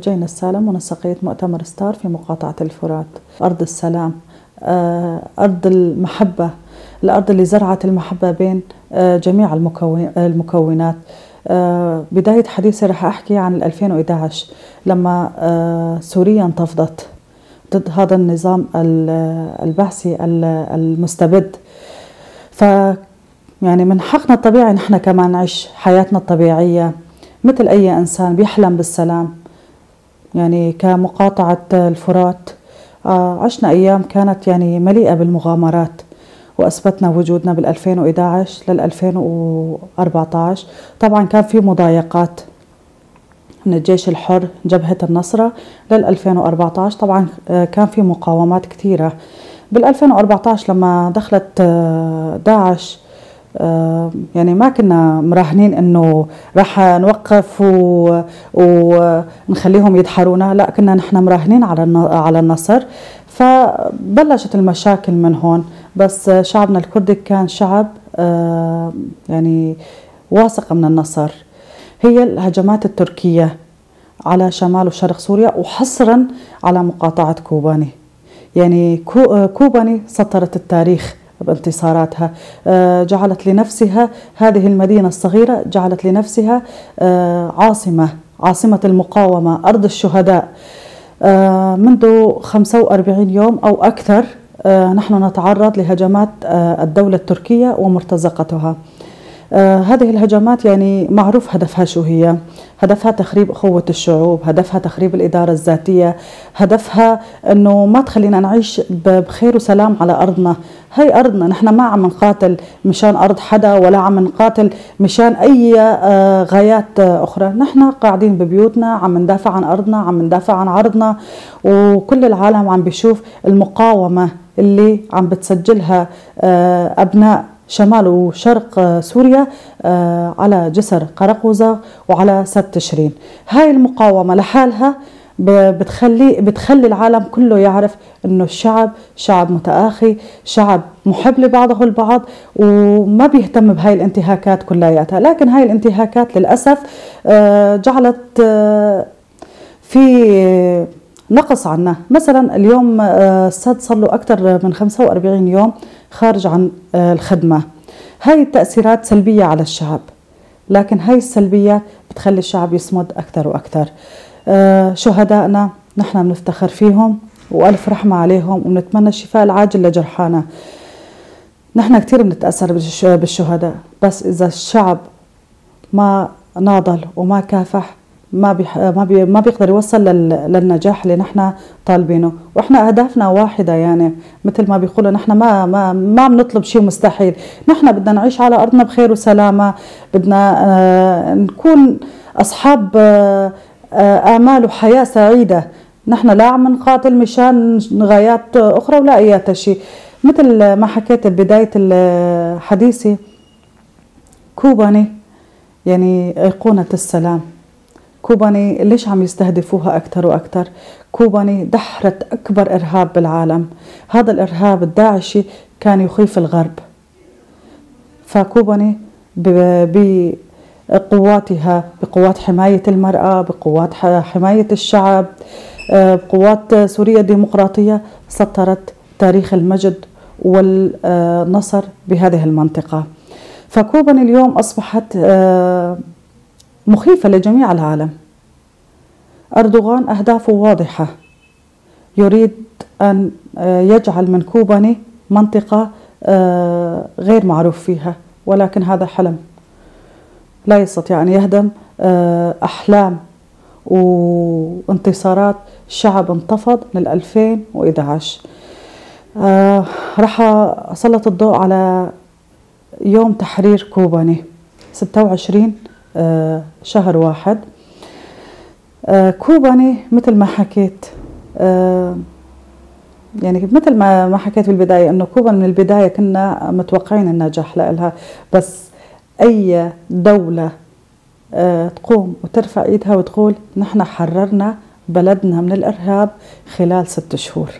جينا السالم ونسقية مؤتمر ستار في مقاطعة الفرات، أرض السلام، أرض المحبة، الأرض اللي زرعت المحبة بين جميع المكونات. بداية حديثي رح أحكي عن 2011 لما سوريا انتفضت ضد هذا النظام البعثي المستبد. يعني من حقنا الطبيعي نحن كمان نعيش حياتنا الطبيعية مثل أي إنسان بيحلم بالسلام. يعني كمقاطعة الفرات عشنا أيام كانت يعني مليئة بالمغامرات، وأثبتنا وجودنا بال 2011 لل 2014. طبعا كان في مضايقات من الجيش الحر جبهة النصرة لل 2014. طبعا كان في مقاومات كثيرة بال 2014 لما دخلت داعش. يعني ما كنا مراهنين انه راح نوقف ونخليهم يدحرونا، لا كنا نحن مراهنين على النصر. فبلشت المشاكل من هون، بس شعبنا الكردي كان شعب يعني واثق من النصر. هي الهجمات التركية على شمال وشرق سوريا وحصرا على مقاطعة كوباني. يعني كوباني سطرت التاريخ بانتصاراتها، جعلت لنفسها هذه المدينة الصغيرة، جعلت لنفسها عاصمة المقاومة، أرض الشهداء. منذ 45 يوم أو أكثر نحن نتعرض لهجمات الدولة التركية ومرتزقتها. هذه الهجمات يعني معروف هدفها شو هي. هدفها تخريب أخوة الشعوب، هدفها تخريب الإدارة الذاتية، هدفها أنه ما تخلينا نعيش بخير وسلام على أرضنا. هاي أرضنا، نحن ما عم نقاتل مشان أرض حدا ولا عم نقاتل مشان أي غايات أخرى. نحن قاعدين ببيوتنا عم ندافع عن أرضنا، عم ندافع عن عرضنا، وكل العالم عم بيشوف المقاومة اللي عم بتسجلها أبناء شمال وشرق سوريا على جسر قرقوزة وعلى سد تشرين. هاي المقاومة لحالها بتخلي العالم كله يعرف انه الشعب شعب متآخي، شعب محب لبعضه البعض، وما بيهتم بهاي الانتهاكات كلياتها. لكن هاي الانتهاكات للأسف جعلت في نقص عنا. مثلا اليوم السد صار له أكثر من 45 يوم خارج عن الخدمة. هاي التأثيرات سلبية على الشعب، لكن هاي السلبيات بتخلي الشعب يصمد أكثر وأكثر. شهدائنا نحن بنفتخر فيهم وألف رحمة عليهم، ونتمنى الشفاء العاجل لجرحانا. نحن كثير بنتأثر بالشهداء، بس إذا الشعب ما ناضل وما كافح ما بيقدر يوصل للنجاح اللي نحن طالبينه. واحنا اهدافنا واحده، يعني مثل ما بيقولوا نحن ما بنطلب شيء مستحيل. نحن بدنا نعيش على ارضنا بخير وسلامه، بدنا نكون اصحاب امال وحياه سعيده. نحن لا عم نقاتل مشان غايات اخرى ولا اي شيء. مثل ما حكيت ببدايه حديثي، كوباني يعني ايقونه السلام. كوباني ليش عم يستهدفوها أكثر وأكثر؟ كوباني دحرت أكبر إرهاب بالعالم. هذا الإرهاب الداعشي كان يخيف الغرب. فكوباني بقواتها، بقوات حماية المرأة، بقوات حماية الشعب، بقوات سوريا الديمقراطية، سطرت تاريخ المجد والنصر بهذه المنطقة. فكوباني اليوم أصبحت مخيفة لجميع العالم. أردوغان أهدافه واضحة، يريد أن يجعل من كوباني منطقة غير معروف فيها، ولكن هذا حلم لا يستطيع أن يهدم أحلام وانتصارات شعب انتفض من 2011. راح أسلط الضوء على يوم تحرير كوباني 26 شهر 1. كوباني مثل ما حكيت، يعني مثل ما حكيت بالبداية انه كوبا من البداية كنا متوقعين النجاح لها، بس اي دولة تقوم وترفع ايدها وتقول نحن حررنا بلدنا من الارهاب خلال 6 شهور،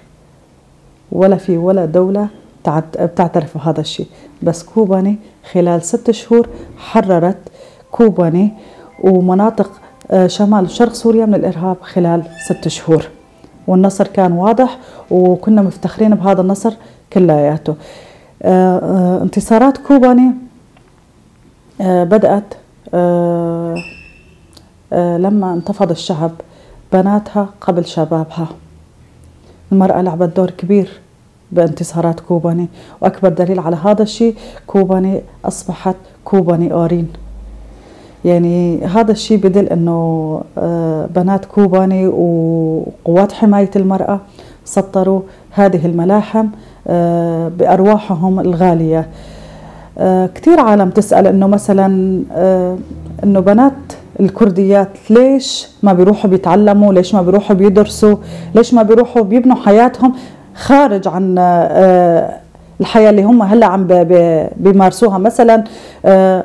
ولا دولة بتعترف بهذا الشيء. بس كوباني خلال 6 شهور حررت كوباني ومناطق شمال وشرق سوريا من الإرهاب خلال 6 شهور، والنصر كان واضح وكنا مفتخرين بهذا النصر كلياته. انتصارات كوباني بدأت لما انتفض الشعب، بناتها قبل شبابها. المرأة لعبت دور كبير بانتصارات كوباني، وأكبر دليل على هذا الشيء كوباني أصبحت كوباني أورين. يعني هذا الشيء بدل أنه بنات كوباني وقوات حماية المرأة سطروا هذه الملاحم بأرواحهم الغالية. كثير عالم تسأل أنه مثلا أنه بنات الكرديات ليش ما بيروحوا بيتعلموا، ليش ما بيروحوا بيدرسوا، ليش ما بيروحوا بيبنوا حياتهم خارج عن الحياة اللي هم هلا عم بيمارسوها. مثلا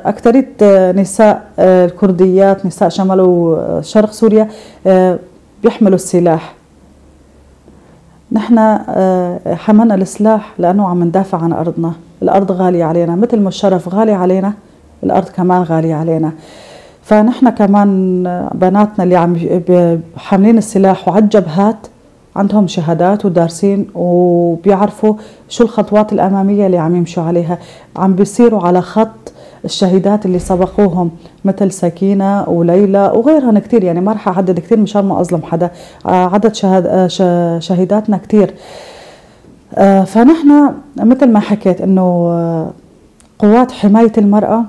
أكثرية نساء الكرديات، نساء شمال وشرق سوريا بيحملوا السلاح. نحن حملنا السلاح لأنه عم ندافع عن أرضنا. الأرض غالية علينا، مثل ما الشرف غالي علينا الأرض كمان غالية علينا. فنحن كمان بناتنا اللي عم حاملين السلاح وعلى الجبهات عندهم شهادات ودارسين وبيعرفوا شو الخطوات الأمامية اللي عم يمشوا عليها، عم بيصيروا على خط الشهيدات اللي سبقوهم مثل سكينة وليلى وغيرها كتير. يعني ما رح أعدد كتير مشان ما أظلم حدا، عدد شهيداتنا كتير. فنحن مثل ما حكيت إنه قوات حماية المرأة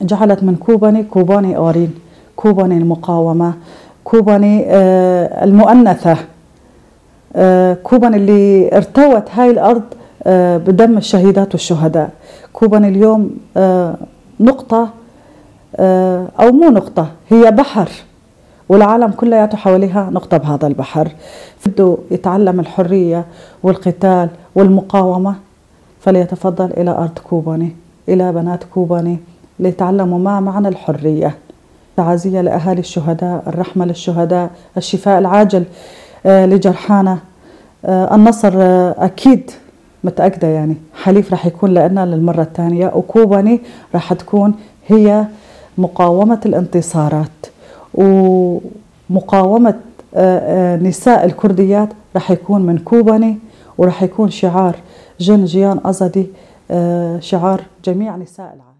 جعلت من كوباني كوباني أورين، كوباني المقاومة، كوباني المؤنثة، كوباني اللي ارتوت هاي الأرض بدم الشهيدات والشهداء. كوباني اليوم نقطة أو مو نقطة، هي بحر، والعالم كلياته حواليها نقطة بهذا البحر. بده يتعلم الحرية والقتال والمقاومة فليتفضل إلى أرض كوباني، إلى بنات كوباني ليتعلموا ما معنى الحرية. تعازية لأهالي الشهداء، الرحمة للشهداء، الشفاء العاجل لجرحانا. النصر أكيد متأكدة يعني حليف رح يكون لنا للمرة الثانية، وكوباني رح تكون هي مقاومة الانتصارات ومقاومة نساء الكرديات. رح يكون من كوباني، ورح يكون شعار جن جيان أزدي، شعار جميع نساء العالم.